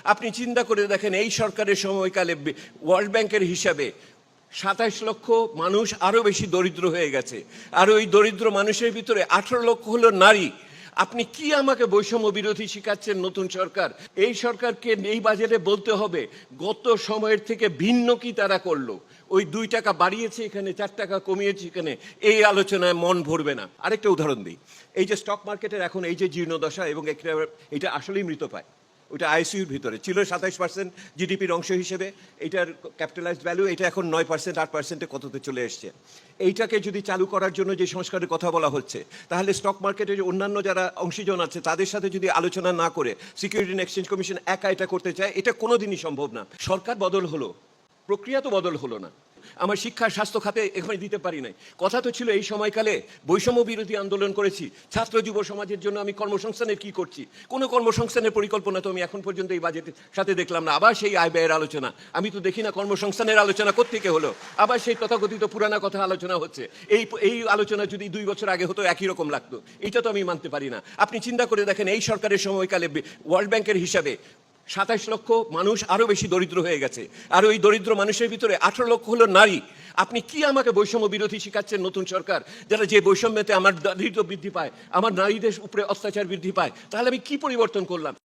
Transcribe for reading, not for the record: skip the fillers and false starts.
আপনি চিন্তা করে দেখেন এই সরকারের সময়কালে ওয়ার্ল্ড ব্যাংকের হিসাবে ২৭ লক্ষ মানুষ আরও বেশি দরিদ্র হয়ে গেছে, আর ওই দরিদ্র মানুষের ভিতরে ১৮ লক্ষ হলো নারী। আপনি কি আমাকে বৈষম্য বিরোধী শিখাচ্ছেন নতুন সরকার? এই সরকারকে এই বাজেটে বলতে হবে গত সময়ের থেকে ভিন্ন কি তারা করলো। ওই ২ টাকা বাড়িয়েছে এখানে, ৪ টাকা কমিয়েছে এখানে, এই আলোচনায় মন ভরবে না। আরেকটা উদাহরণ দিই, এই যে স্টক মার্কেটের এখন এই যে জীর্ণদশা এবং এটা আসলেই মৃতপ্রায়। ওইটা আইসিইউর ভিতরে ছিল ২৭% জিডিপির অংশ হিসেবে, এটার ক্যাপিটালাইজড ভ্যালু এটা এখন ৯%, ৮%-এ কততে চলে এসছে। এইটাকে যদি চালু করার জন্য যে সংস্কারের কথা বলা হচ্ছে, তাহলে স্টক মার্কেটের অন্যান্য যারা অংশীজন আছে তাদের সাথে যদি আলোচনা না করে সিকিউরিটি অ্যান্ড এক্সচেঞ্জ কমিশন একা এটা করতে চায়, এটা কোনোদিনই সম্ভব না। সরকার বদল হলো, প্রক্রিয়া তো বদল হলো না। আমার শিক্ষা স্বাস্থ্য খাতে এখানে দিতে পারি নাই। কথা তো ছিল এই সময়কালে বৈষম্য বিরোধী আন্দোলন করেছি, ছাত্র যুব সমাজের জন্য আমি কর্মসংস্থানের কি করছি, কোনো কর্মসংস্থানের পরিকল্পনা তো আমি এখন পর্যন্ত এই বাজেটের সাথে দেখলাম না। আবার সেই আয় ব্যয়ের আলোচনা, আমি তো দেখি না কর্মসংস্থানের আলোচনা কোত্থেকে হলো। আবার সেই তথাকথিত পুরানা কথা আলোচনা হচ্ছে। এই আলোচনা যদি ২ বছর আগে হতো একই রকম লাগতো। এটা তো আমি মানতে পারি না। আপনি চিন্তা করে দেখেন এই সরকারের সময়কালে ওয়ার্ল্ড ব্যাংকের হিসাবে ২৭ লক্ষ মানুষ আরও বেশি দরিদ্র হয়ে গেছে, আর ওই দরিদ্র মানুষের ভিতরে ১৮ লক্ষ হলো নারী। আপনি কি আমাকে বৈষম্য বিরোধী শিখাচ্ছেন নতুন সরকার? যারা যে বৈষম্যতে আমার দারিদ্র্য বৃদ্ধি পায়, আমার নারীদের উপরে অত্যাচার বৃদ্ধি পায়, তাহলে আমি কি পরিবর্তন করলাম?